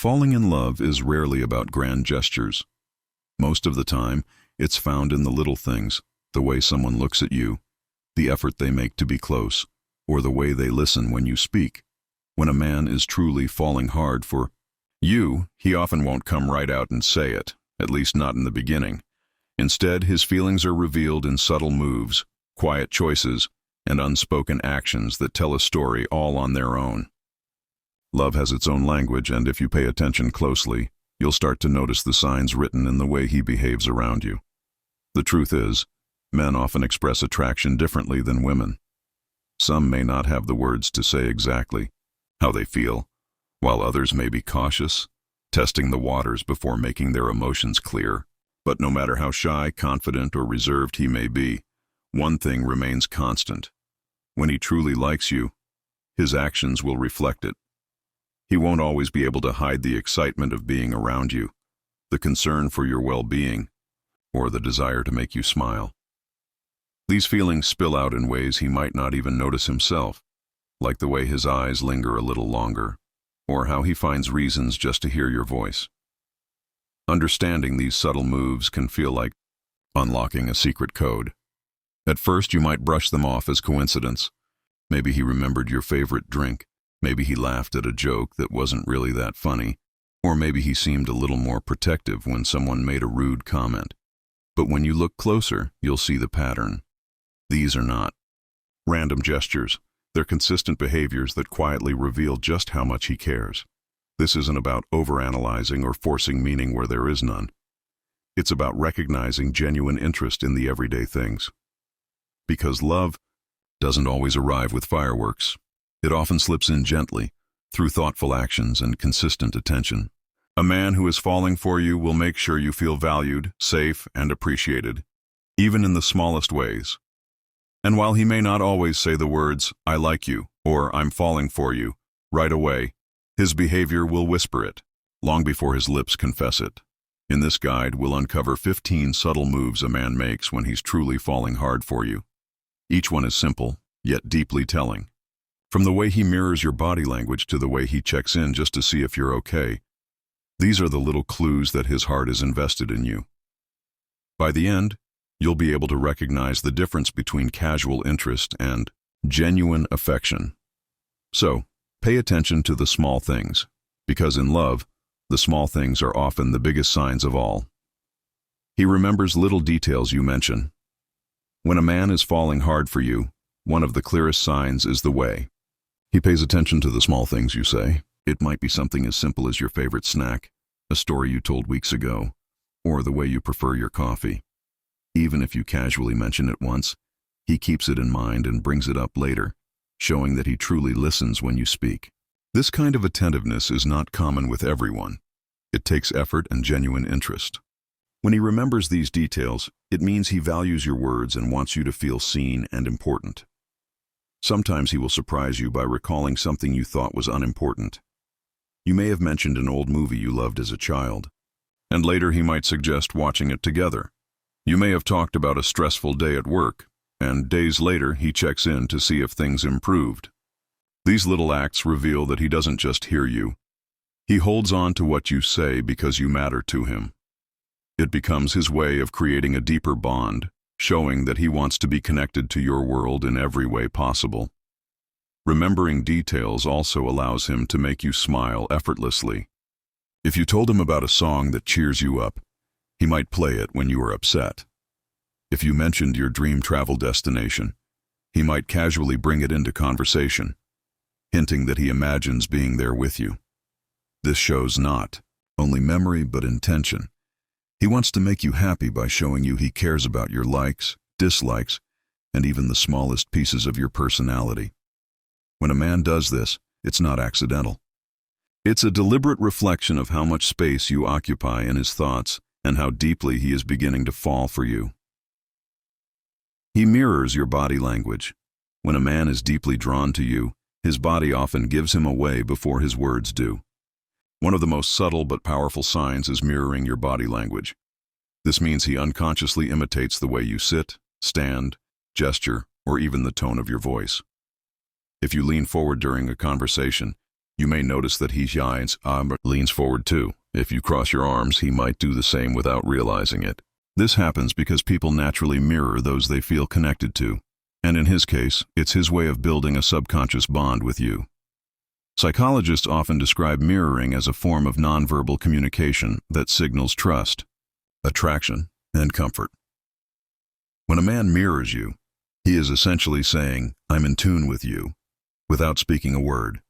Falling in love is rarely about grand gestures. Most of the time, it's found in the little things, the way someone looks at you, the effort they make to be close, or the way they listen when you speak. When a man is truly falling hard for you, he often won't come right out and say it, at least not in the beginning. Instead, his feelings are revealed in subtle moves, quiet choices, and unspoken actions that tell a story all on their own. Love has its own language, and if you pay attention closely, you'll start to notice the signs written in the way he behaves around you. The truth is, men often express attraction differently than women. Some may not have the words to say exactly how they feel, while others may be cautious, testing the waters before making their emotions clear. But no matter how shy, confident, or reserved he may be, one thing remains constant. When he truly likes you, his actions will reflect it. He won't always be able to hide the excitement of being around you, the concern for your well-being, or the desire to make you smile. These feelings spill out in ways he might not even notice himself, like the way his eyes linger a little longer, or how he finds reasons just to hear your voice. Understanding these subtle moves can feel like unlocking a secret code. At first, you might brush them off as coincidence. Maybe he remembered your favorite drink. Maybe he laughed at a joke that wasn't really that funny. Or maybe he seemed a little more protective when someone made a rude comment. But when you look closer, you'll see the pattern. These are not random gestures. They're consistent behaviors that quietly reveal just how much he cares. This isn't about overanalyzing or forcing meaning where there is none. It's about recognizing genuine interest in the everyday things. Because love doesn't always arrive with fireworks. It often slips in gently, through thoughtful actions and consistent attention. A man who is falling for you will make sure you feel valued, safe, and appreciated, even in the smallest ways. And while he may not always say the words, "I like you," or "I'm falling for you," right away, his behavior will whisper it, long before his lips confess it. In this guide, we'll uncover 15 subtle moves a man makes when he's truly falling hard for you. Each one is simple, yet deeply telling. From the way he mirrors your body language to the way he checks in just to see if you're okay, these are the little clues that his heart is invested in you. By the end, you'll be able to recognize the difference between casual interest and genuine affection. So, pay attention to the small things, because in love, the small things are often the biggest signs of all. He remembers little details you mention. When a man is falling hard for you, one of the clearest signs is the way. He pays attention to the small things you say. It might be something as simple as your favorite snack, a story you told weeks ago, or the way you prefer your coffee. Even if you casually mention it once, he keeps it in mind and brings it up later, showing that he truly listens when you speak. This kind of attentiveness is not common with everyone. It takes effort and genuine interest. When he remembers these details, it means he values your words and wants you to feel seen and important. Sometimes he will surprise you by recalling something you thought was unimportant. You may have mentioned an old movie you loved as a child, and later he might suggest watching it together. You may have talked about a stressful day at work, and days later he checks in to see if things improved. These little acts reveal that he doesn't just hear you. He holds on to what you say because you matter to him. It becomes his way of creating a deeper bond, showing that he wants to be connected to your world in every way possible. Remembering details also allows him to make you smile effortlessly. If you told him about a song that cheers you up, he might play it when you are upset. If you mentioned your dream travel destination, he might casually bring it into conversation, hinting that he imagines being there with you. This shows not only memory but intention. He wants to make you happy by showing you he cares about your likes, dislikes, and even the smallest pieces of your personality. When a man does this, it's not accidental. It's a deliberate reflection of how much space you occupy in his thoughts and how deeply he is beginning to fall for you. He mirrors your body language. When a man is deeply drawn to you, his body often gives him away before his words do. One of the most subtle but powerful signs is mirroring your body language. This means he unconsciously imitates the way you sit, stand, gesture, or even the tone of your voice. If you lean forward during a conversation, You may notice that he leans forward too. If you cross your arms, he might do the same without realizing it. This happens because people naturally mirror those they feel connected to, and in his case, it's his way of building a subconscious bond with you. Psychologists often describe mirroring as a form of nonverbal communication that signals trust, attraction, and comfort. When a man mirrors you, he is essentially saying, "I'm in tune with you," without speaking a word.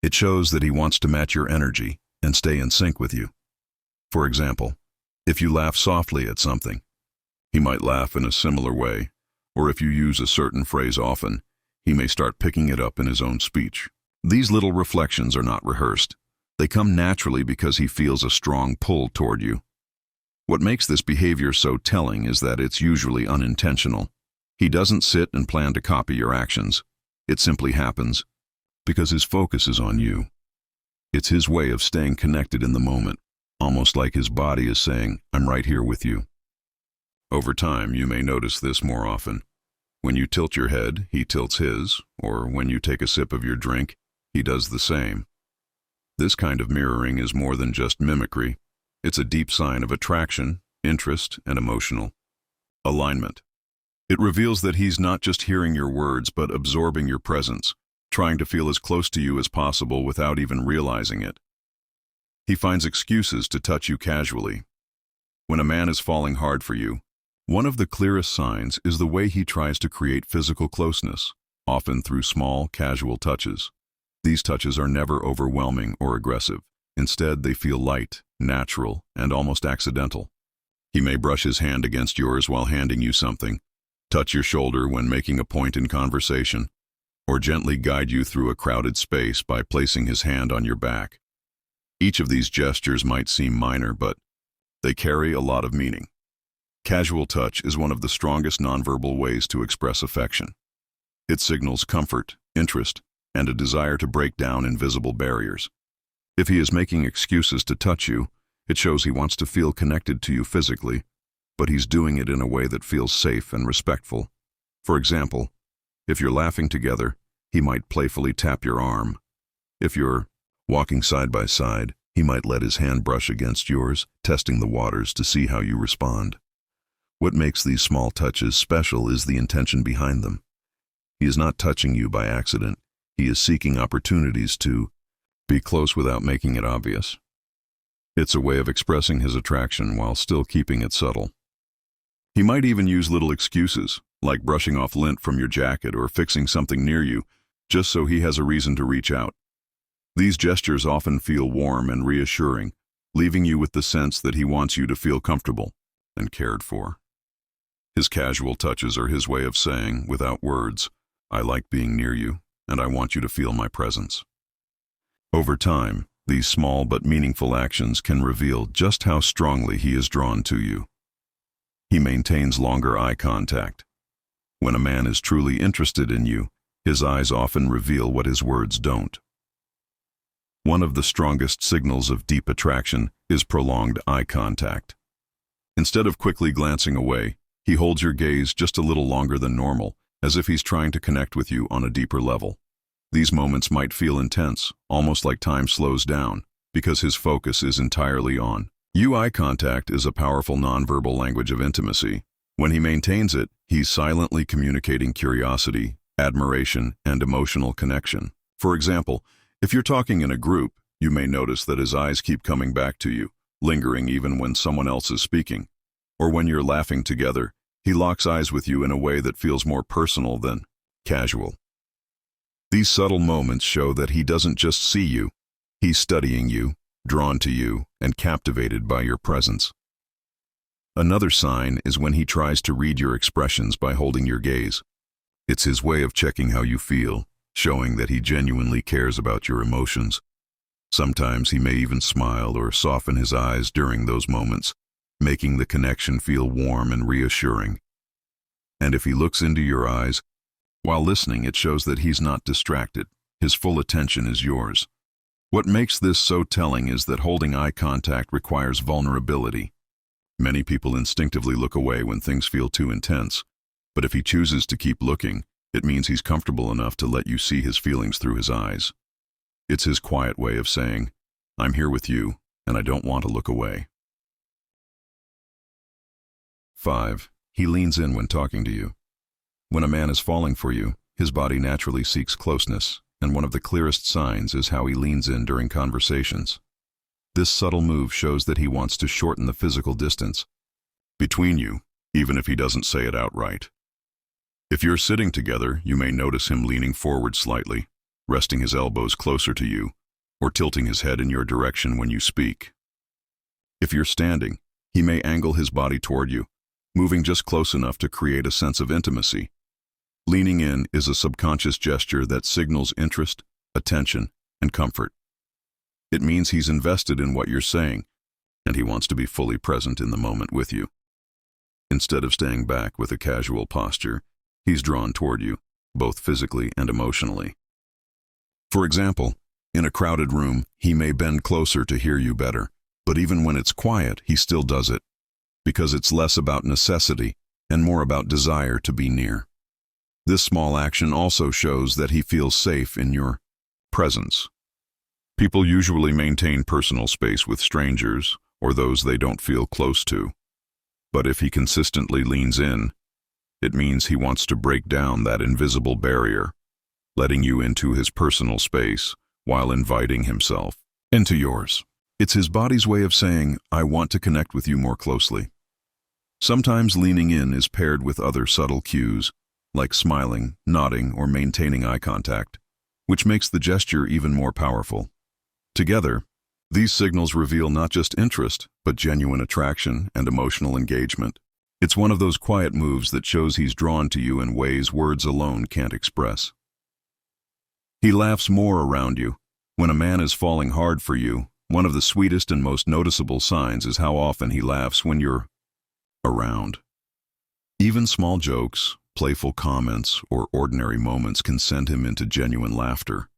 It shows that he wants to match your energy and stay in sync with you. For example, if you laugh softly at something, he might laugh in a similar way, or if you use a certain phrase often, he may start picking it up in his own speech. These little reflections are not rehearsed. They come naturally because he feels a strong pull toward you. What makes this behavior so telling is that it's usually unintentional. He doesn't sit and plan to copy your actions. It simply happens because his focus is on you. It's his way of staying connected in the moment, almost like his body is saying, "I'm right here with you." Over time, you may notice this more often. When you tilt your head, he tilts his, or when you take a sip of your drink, he does the same. This kind of mirroring is more than just mimicry. It's a deep sign of attraction, interest, and emotional alignment. It reveals that he's not just hearing your words but absorbing your presence, trying to feel as close to you as possible without even realizing it. He finds excuses to touch you casually. When a man is falling hard for you, one of the clearest signs is the way he tries to create physical closeness, often through small, casual touches. These touches are never overwhelming or aggressive. Instead, they feel light, natural, and almost accidental. He may brush his hand against yours while handing you something, touch your shoulder when making a point in conversation, or gently guide you through a crowded space by placing his hand on your back. Each of these gestures might seem minor, but they carry a lot of meaning. Casual touch is one of the strongest nonverbal ways to express affection. It signals comfort, interest, and a desire to break down invisible barriers. If he is making excuses to touch you, it shows he wants to feel connected to you physically, but he's doing it in a way that feels safe and respectful. For example, if you're laughing together, he might playfully tap your arm. If you're walking side by side, he might let his hand brush against yours, testing the waters to see how you respond. What makes these small touches special is the intention behind them. He is not touching you by accident. He is seeking opportunities to be close without making it obvious. It's a way of expressing his attraction while still keeping it subtle. He might even use little excuses, like brushing off lint from your jacket or fixing something near you, just so he has a reason to reach out. These gestures often feel warm and reassuring, leaving you with the sense that he wants you to feel comfortable and cared for. His casual touches are his way of saying, without words, "I like being near you, and I want you to feel my presence." Over time, these small but meaningful actions can reveal just how strongly he is drawn to you. He maintains longer eye contact. When a man is truly interested in you, his eyes often reveal what his words don't. One of the strongest signals of deep attraction is prolonged eye contact. Instead of quickly glancing away, he holds your gaze just a little longer than normal, as if he's trying to connect with you on a deeper level. These moments might feel intense, almost like time slows down, because his focus is entirely on you. Eye contact is a powerful nonverbal language of intimacy. When he maintains it, he's silently communicating curiosity, admiration, and emotional connection. For example, if you're talking in a group, you may notice that his eyes keep coming back to you, lingering even when someone else is speaking. Or when you're laughing together, he locks eyes with you in a way that feels more personal than casual. These subtle moments show that he doesn't just see you, he's studying you, drawn to you, and captivated by your presence. Another sign is when he tries to read your expressions by holding your gaze. It's his way of checking how you feel, showing that he genuinely cares about your emotions. Sometimes he may even smile or soften his eyes during those moments, making the connection feel warm and reassuring. And if he looks into your eyes, while listening, it shows that he's not distracted. His full attention is yours. What makes this so telling is that holding eye contact requires vulnerability. Many people instinctively look away when things feel too intense, but if he chooses to keep looking, it means he's comfortable enough to let you see his feelings through his eyes. It's his quiet way of saying, I'm here with you, and I don't want to look away. 5. He leans in when talking to you. When a man is falling for you, his body naturally seeks closeness, and one of the clearest signs is how he leans in during conversations. This subtle move shows that he wants to shorten the physical distance between you, even if he doesn't say it outright. If you're sitting together, you may notice him leaning forward slightly, resting his elbows closer to you, or tilting his head in your direction when you speak. If you're standing, he may angle his body toward you, moving just close enough to create a sense of intimacy. Leaning in is a subconscious gesture that signals interest, attention, and comfort. It means he's invested in what you're saying, and he wants to be fully present in the moment with you. Instead of staying back with a casual posture, he's drawn toward you, both physically and emotionally. For example, in a crowded room, he may bend closer to hear you better, but even when it's quiet, he still does it, because it's less about necessity and more about desire to be near. This small action also shows that he feels safe in your presence. People usually maintain personal space with strangers or those they don't feel close to. But if he consistently leans in, it means he wants to break down that invisible barrier, letting you into his personal space while inviting himself into yours. It's his body's way of saying, I want to connect with you more closely. Sometimes leaning in is paired with other subtle cues, like smiling, nodding, or maintaining eye contact, which makes the gesture even more powerful. Together, these signals reveal not just interest, but genuine attraction and emotional engagement. It's one of those quiet moves that shows he's drawn to you in ways words alone can't express. He laughs more around you. When a man is falling hard for you, one of the sweetest and most noticeable signs is how often he laughs when you're around. Even small jokes, playful comments, or ordinary moments can send him into genuine laughter.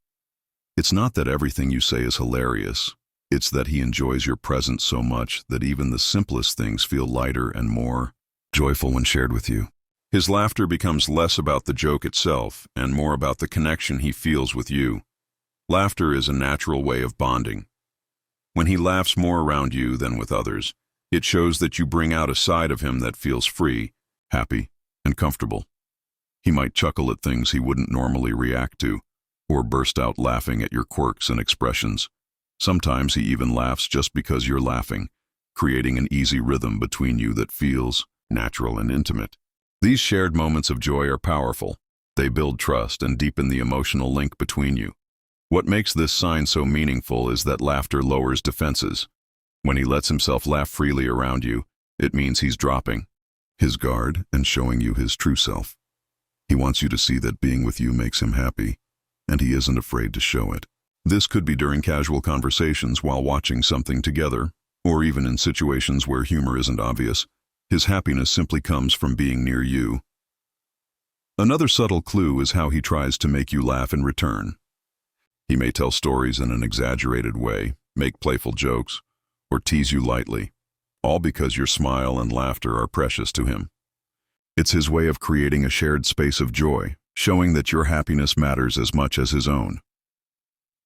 It's not that everything you say is hilarious. It's that he enjoys your presence so much that even the simplest things feel lighter and more joyful when shared with you. His laughter becomes less about the joke itself and more about the connection he feels with you. Laughter is a natural way of bonding. When he laughs more around you than with others, it shows that you bring out a side of him that feels free, happy, and comfortable. He might chuckle at things he wouldn't normally react to, or burst out laughing at your quirks and expressions. Sometimes he even laughs just because you're laughing, creating an easy rhythm between you that feels natural and intimate. These shared moments of joy are powerful. They build trust and deepen the emotional link between you. What makes this sign so meaningful is that laughter lowers defenses. When he lets himself laugh freely around you, it means he's dropping his guard and showing you his true self. He wants you to see that being with you makes him happy, and he isn't afraid to show it. This could be during casual conversations while watching something together, or even in situations where humor isn't obvious. His happiness simply comes from being near you. Another subtle clue is how he tries to make you laugh in return. He may tell stories in an exaggerated way, make playful jokes, or tease you lightly, all because your smile and laughter are precious to him. It's his way of creating a shared space of joy, showing that your happiness matters as much as his own.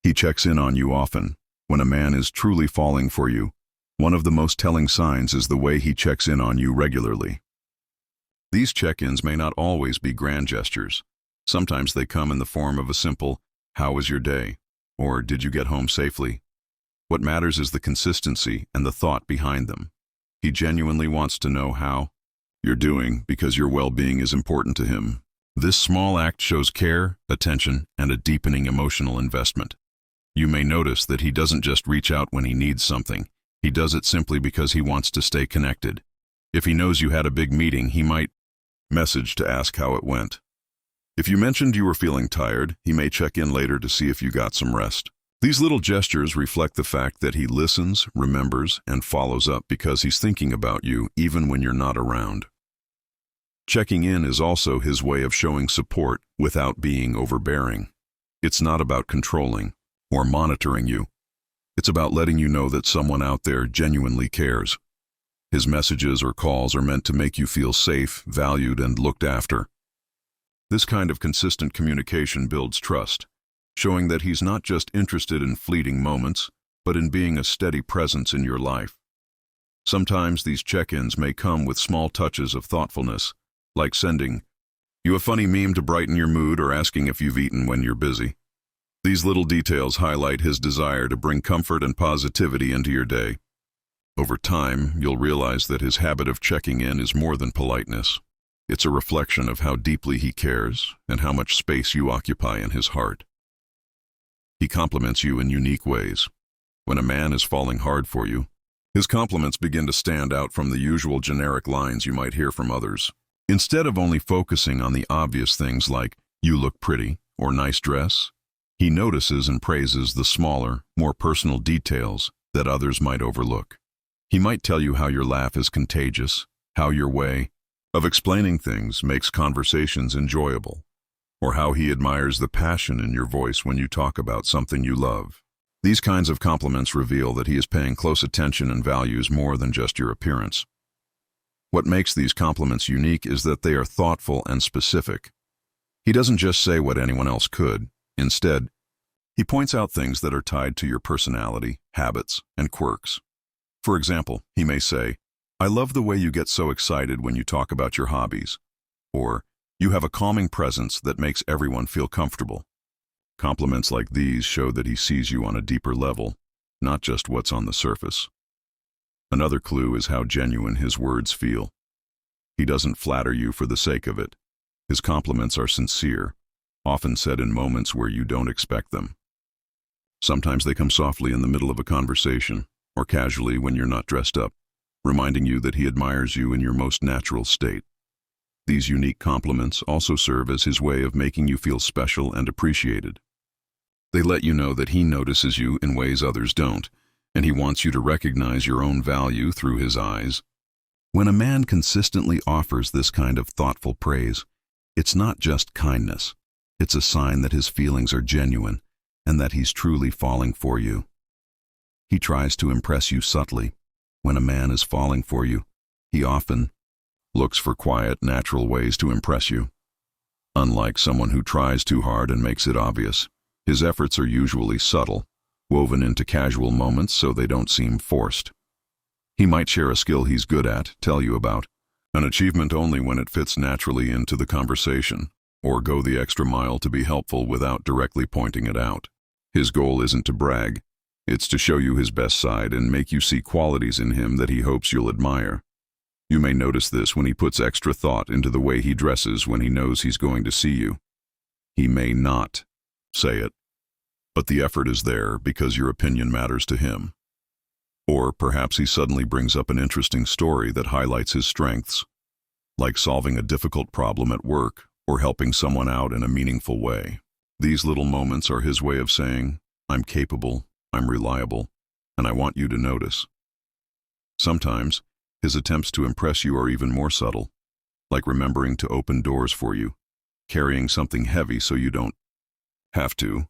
He checks in on you often. When a man is truly falling for you, one of the most telling signs is the way he checks in on you regularly. These check-ins may not always be grand gestures. Sometimes they come in the form of a simple, "How was your day?" or "Did you get home safely?" What matters is the consistency and the thought behind them. He genuinely wants to know how you're doing because your well-being is important to him. This small act shows care, attention, and a deepening emotional investment. You may notice that he doesn't just reach out when he needs something. He does it simply because he wants to stay connected. If he knows you had a big meeting, he might message to ask how it went. If you mentioned you were feeling tired, he may check in later to see if you got some rest. These little gestures reflect the fact that he listens, remembers, and follows up because he's thinking about you even when you're not around. Checking in is also his way of showing support without being overbearing. It's not about controlling or monitoring you. It's about letting you know that someone out there genuinely cares. His messages or calls are meant to make you feel safe, valued, and looked after. This kind of consistent communication builds trust, showing that he's not just interested in fleeting moments, but in being a steady presence in your life. Sometimes these check-ins may come with small touches of thoughtfulness, like sending you a funny meme to brighten your mood or asking if you've eaten when you're busy. These little details highlight his desire to bring comfort and positivity into your day. Over time, you'll realize that his habit of checking in is more than politeness. It's a reflection of how deeply he cares and how much space you occupy in his heart. He compliments you in unique ways. When a man is falling hard for you, his compliments begin to stand out from the usual generic lines you might hear from others. Instead of only focusing on the obvious things like, "You look pretty," or "nice dress," he notices and praises the smaller, more personal details that others might overlook. He might tell you how your laugh is contagious, how your way of explaining things makes conversations enjoyable, or how he admires the passion in your voice when you talk about something you love. These kinds of compliments reveal that he is paying close attention and values more than just your appearance. What makes these compliments unique is that they are thoughtful and specific. He doesn't just say what anyone else could. Instead, he points out things that are tied to your personality, habits, and quirks. For example, he may say, "I love the way you get so excited when you talk about your hobbies," or "You have a calming presence that makes everyone feel comfortable." Compliments like these show that he sees you on a deeper level, not just what's on the surface. Another clue is how genuine his words feel. He doesn't flatter you for the sake of it. His compliments are sincere, often said in moments where you don't expect them. Sometimes they come softly in the middle of a conversation, or casually when you're not dressed up, reminding you that he admires you in your most natural state. These unique compliments also serve as his way of making you feel special and appreciated. They let you know that he notices you in ways others don't, and he wants you to recognize your own value through his eyes. When a man consistently offers this kind of thoughtful praise, it's not just kindness. It's a sign that his feelings are genuine and that he's truly falling for you. He tries to impress you subtly. When a man is falling for you, he often looks for quiet, natural ways to impress you. Unlike someone who tries too hard and makes it obvious, his efforts are usually subtle, woven into casual moments so they don't seem forced. He might share a skill he's good at, tell you about an achievement only when it fits naturally into the conversation, or go the extra mile to be helpful without directly pointing it out. His goal isn't to brag, it's to show you his best side and make you see qualities in him that he hopes you'll admire. You may notice this when he puts extra thought into the way he dresses when he knows he's going to see you. He may not say it, but the effort is there because your opinion matters to him. Or perhaps he suddenly brings up an interesting story that highlights his strengths, like solving a difficult problem at work or helping someone out in a meaningful way. These little moments are his way of saying, "I'm capable, I'm reliable, and I want you to notice." Sometimes, his attempts to impress you are even more subtle, like remembering to open doors for you, carrying something heavy so you don't have to,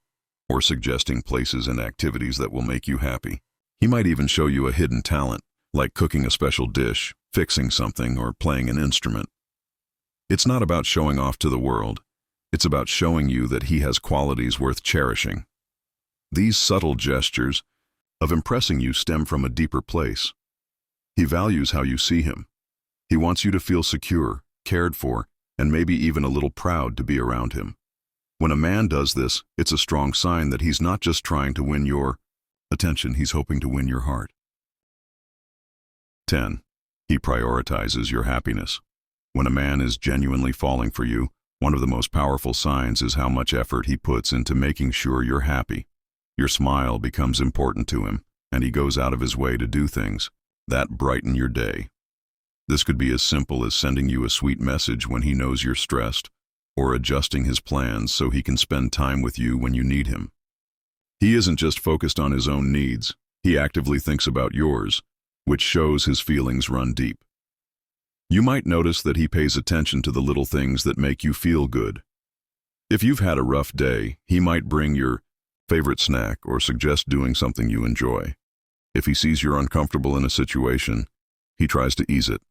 or suggesting places and activities that will make you happy. He might even show you a hidden talent, like cooking a special dish, fixing something, or playing an instrument. It's not about showing off to the world. It's about showing you that he has qualities worth cherishing. These subtle gestures of impressing you stem from a deeper place. He values how you see him. He wants you to feel secure, cared for, and maybe even a little proud to be around him. When a man does this, it's a strong sign that he's not just trying to win your attention, he's hoping to win your heart. 10. He prioritizes your happiness. When a man is genuinely falling for you, one of the most powerful signs is how much effort he puts into making sure you're happy. Your smile becomes important to him, and he goes out of his way to do things that brighten your day. This could be as simple as sending you a sweet message when he knows you're stressed, or adjusting his plans so he can spend time with you when you need him. He isn't just focused on his own needs, he actively thinks about yours, which shows his feelings run deep. You might notice that he pays attention to the little things that make you feel good. If you've had a rough day, he might bring your favorite snack or suggest doing something you enjoy. If he sees you're uncomfortable in a situation, he tries to ease it.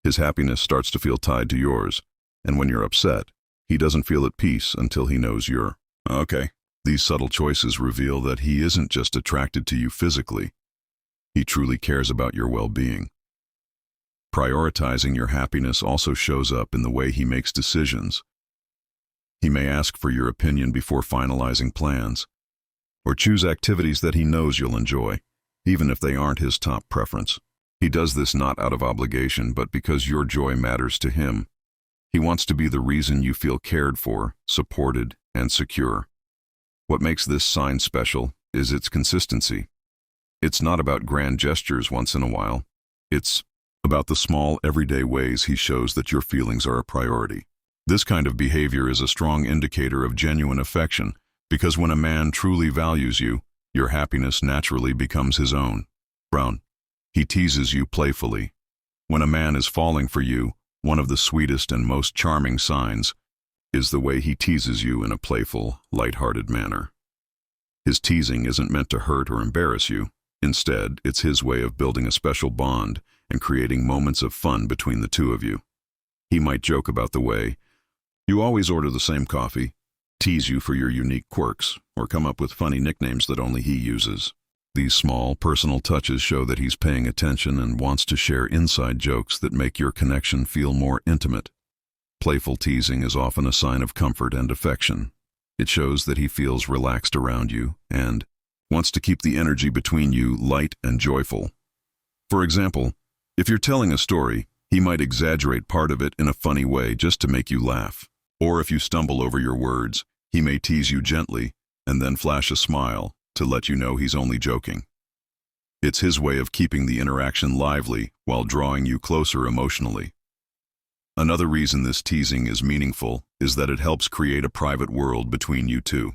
His happiness starts to feel tied to yours, and when you're upset, he doesn't feel at peace until he knows you're okay. These subtle choices reveal that he isn't just attracted to you physically, he truly cares about your well-being. Prioritizing your happiness also shows up in the way he makes decisions. He may ask for your opinion before finalizing plans, or choose activities that he knows you'll enjoy, even if they aren't his top preference. He does this not out of obligation, but because your joy matters to him. He wants to be the reason you feel cared for, supported, and secure. What makes this sign special is its consistency. It's not about grand gestures once in a while. It's about the small, everyday ways he shows that your feelings are a priority. This kind of behavior is a strong indicator of genuine affection, because when a man truly values you, your happiness naturally becomes his own. Brown. He teases you playfully. When a man is falling for you, one of the sweetest and most charming signs is the way he teases you in a playful, light-hearted manner. His teasing isn't meant to hurt or embarrass you. Instead, it's his way of building a special bond and creating moments of fun between the two of you. He might joke about the way you always order the same coffee, tease you for your unique quirks, or come up with funny nicknames that only he uses. These small, personal touches show that he's paying attention and wants to share inside jokes that make your connection feel more intimate. Playful teasing is often a sign of comfort and affection. It shows that he feels relaxed around you and wants to keep the energy between you light and joyful. For example, if you're telling a story, he might exaggerate part of it in a funny way just to make you laugh. Or if you stumble over your words, he may tease you gently and then flash a smile to let you know he's only joking. It's his way of keeping the interaction lively while drawing you closer emotionally. Another reason this teasing is meaningful is that it helps create a private world between you two.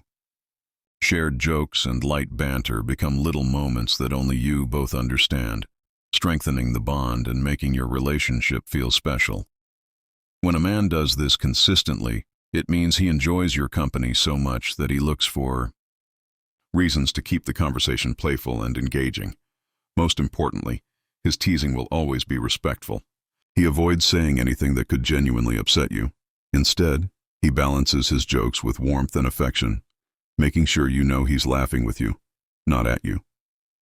Shared jokes and light banter become little moments that only you both understand, strengthening the bond and making your relationship feel special. When a man does this consistently, it means he enjoys your company so much that he looks for reasons to keep the conversation playful and engaging. Most importantly, his teasing will always be respectful. He avoids saying anything that could genuinely upset you. Instead, he balances his jokes with warmth and affection, making sure you know he's laughing with you, not at you.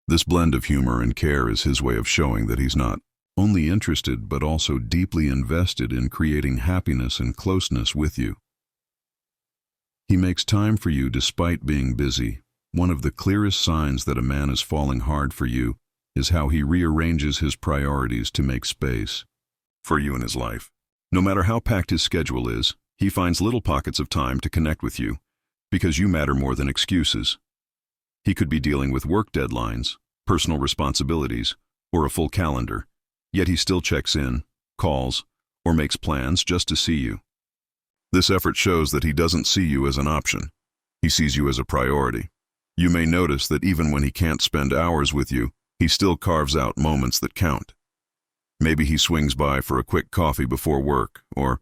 This blend of humor and care is his way of showing that he's not only interested but also deeply invested in creating happiness and closeness with you. He makes time for you despite being busy. One of the clearest signs that a man is falling hard for you is how he rearranges his priorities to make space for you in his life. No matter how packed his schedule is, he finds little pockets of time to connect with you, because you matter more than excuses. He could be dealing with work deadlines, personal responsibilities, or a full calendar, yet he still checks in, calls, or makes plans just to see you. This effort shows that he doesn't see you as an option. He sees you as a priority. You may notice that even when he can't spend hours with you, he still carves out moments that count. Maybe he swings by for a quick coffee before work, or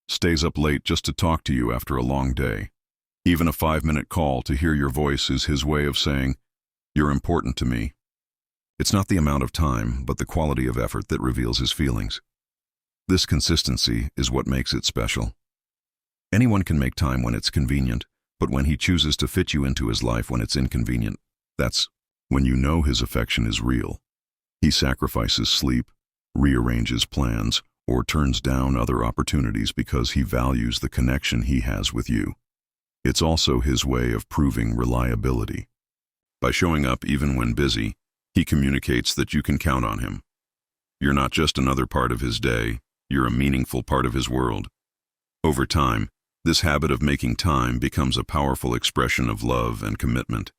stays up late just to talk to you after a long day. Even a 5-minute call to hear your voice is his way of saying, "You're important to me." It's not the amount of time, but the quality of effort that reveals his feelings. This consistency is what makes it special. Anyone can make time when it's convenient, but when he chooses to fit you into his life when it's inconvenient, that's when you know his affection is real. He sacrifices sleep, rearranges plans, or turns down other opportunities because he values the connection he has with you. It's also his way of proving reliability. By showing up even when busy, he communicates that you can count on him. You're not just another part of his day, you're a meaningful part of his world. Over time, this habit of making time becomes a powerful expression of love and commitment.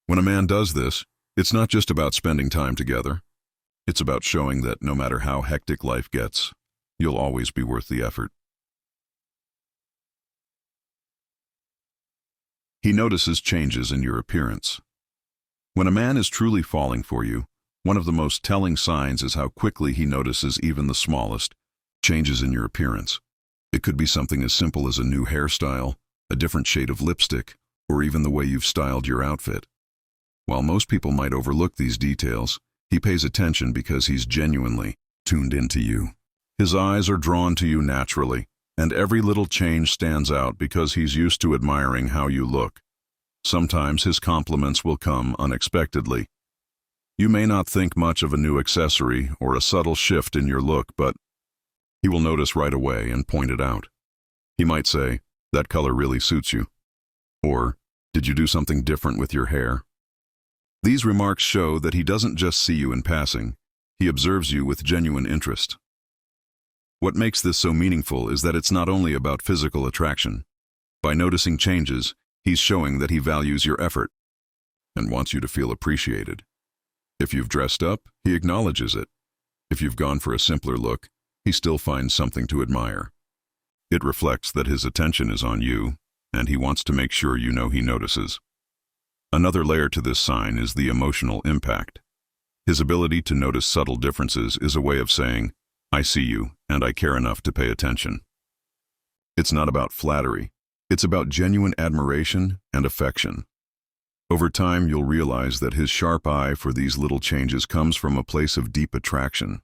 When a man does this, it's not just about spending time together. It's about showing that no matter how hectic life gets, you'll always be worth the effort. He notices changes in your appearance. When a man is truly falling for you, one of the most telling signs is how quickly he notices even the smallest changes in your appearance. It could be something as simple as a new hairstyle, a different shade of lipstick, or even the way you've styled your outfit. While most people might overlook these details, he pays attention because he's genuinely tuned into you. His eyes are drawn to you naturally, and every little change stands out because he's used to admiring how you look. Sometimes his compliments will come unexpectedly. You may not think much of a new accessory or a subtle shift in your look, but he will notice right away and point it out. He might say, "That color really suits you." Or, "Did you do something different with your hair?" These remarks show that he doesn't just see you in passing, he observes you with genuine interest. What makes this so meaningful is that it's not only about physical attraction. By noticing changes, he's showing that he values your effort and wants you to feel appreciated. If you've dressed up, he acknowledges it. If you've gone for a simpler look, he still finds something to admire. It reflects that his attention is on you, and he wants to make sure you know he notices. Another layer to this sign is the emotional impact. His ability to notice subtle differences is a way of saying, "I see you, and I care enough to pay attention." It's not about flattery. It's about genuine admiration and affection. Over time, you'll realize that his sharp eye for these little changes comes from a place of deep attraction.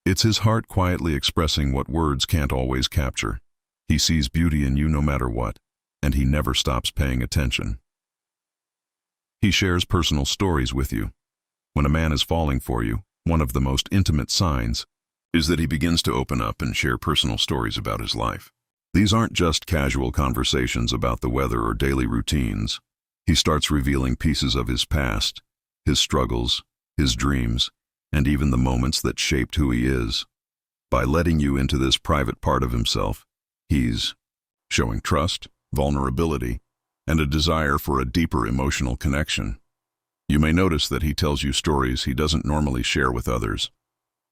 It's his heart quietly expressing what words can't always capture. He sees beauty in you no matter what, and he never stops paying attention. He shares personal stories with you. When a man is falling for you, one of the most intimate signs is that he begins to open up and share personal stories about his life. These aren't just casual conversations about the weather or daily routines. He starts revealing pieces of his past, his struggles, his dreams, and even the moments that shaped who he is. By letting you into this private part of himself, he's showing trust, vulnerability, and a desire for a deeper emotional connection. You may notice that he tells you stories he doesn't normally share with others.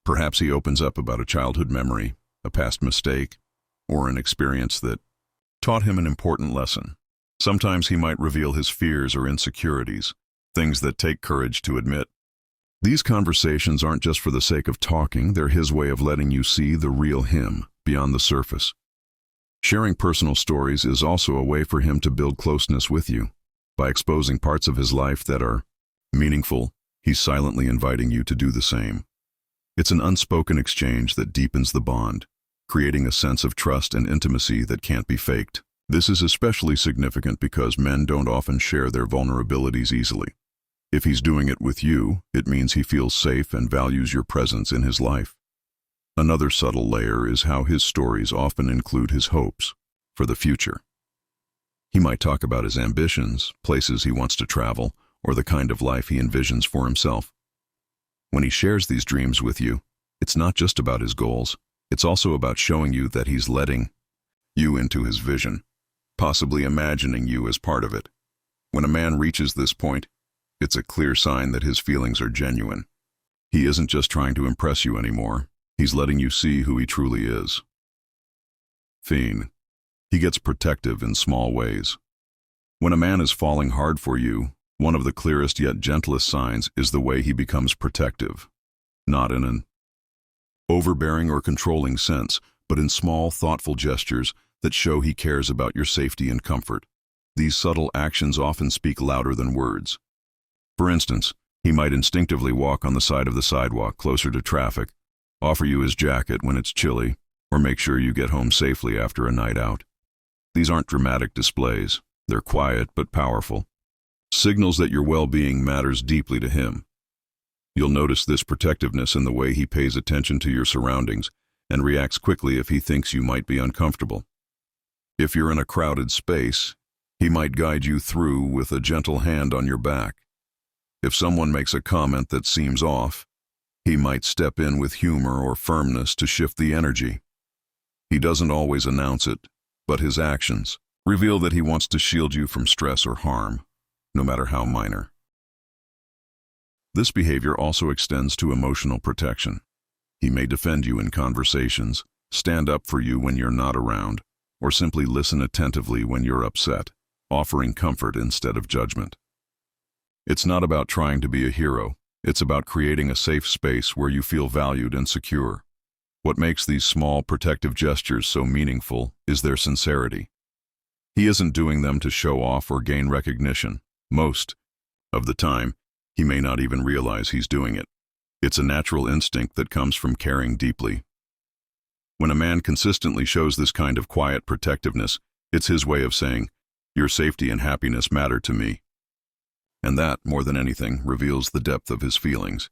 Perhaps he opens up about a childhood memory, a past mistake, or an experience that taught him an important lesson. Sometimes he might reveal his fears or insecurities, things that take courage to admit. These conversations aren't just for the sake of talking, they're his way of letting you see the real him beyond the surface. Sharing personal stories is also a way for him to build closeness with you. By exposing parts of his life that are meaningful, he's silently inviting you to do the same. It's an unspoken exchange that deepens the bond, creating a sense of trust and intimacy that can't be faked. This is especially significant because men don't often share their vulnerabilities easily. If he's doing it with you, it means he feels safe and values your presence in his life. Another subtle layer is how his stories often include his hopes for the future. He might talk about his ambitions, places he wants to travel, or the kind of life he envisions for himself. When he shares these dreams with you, it's not just about his goals, it's also about showing you that he's letting you into his vision, possibly imagining you as part of it. When a man reaches this point, it's a clear sign that his feelings are genuine. He isn't just trying to impress you anymore, he's letting you see who he truly is. Fiend. He gets protective in small ways. When a man is falling hard for you, one of the clearest yet gentlest signs is the way he becomes protective. Not in an overbearing or controlling sense, but in small, thoughtful gestures that show he cares about your safety and comfort. These subtle actions often speak louder than words. For instance, he might instinctively walk on the side of the sidewalk closer to traffic, offer you his jacket when it's chilly, or make sure you get home safely after a night out. These aren't dramatic displays. They're quiet but powerful. Signals that your well-being matters deeply to him. You'll notice this protectiveness in the way he pays attention to your surroundings and reacts quickly if he thinks you might be uncomfortable. If you're in a crowded space, he might guide you through with a gentle hand on your back. If someone makes a comment that seems off, he might step in with humor or firmness to shift the energy. He doesn't always announce it, but his actions reveal that he wants to shield you from stress or harm, no matter how minor. This behavior also extends to emotional protection. He may defend you in conversations, stand up for you when you're not around, or simply listen attentively when you're upset, offering comfort instead of judgment. It's not about trying to be a hero. It's about creating a safe space where you feel valued and secure. What makes these small protective gestures so meaningful is their sincerity. He isn't doing them to show off or gain recognition. Most of the time, he may not even realize he's doing it. It's a natural instinct that comes from caring deeply. When a man consistently shows this kind of quiet protectiveness, it's his way of saying, Your safety and happiness matter to me. And that, more than anything, reveals the depth of his feelings.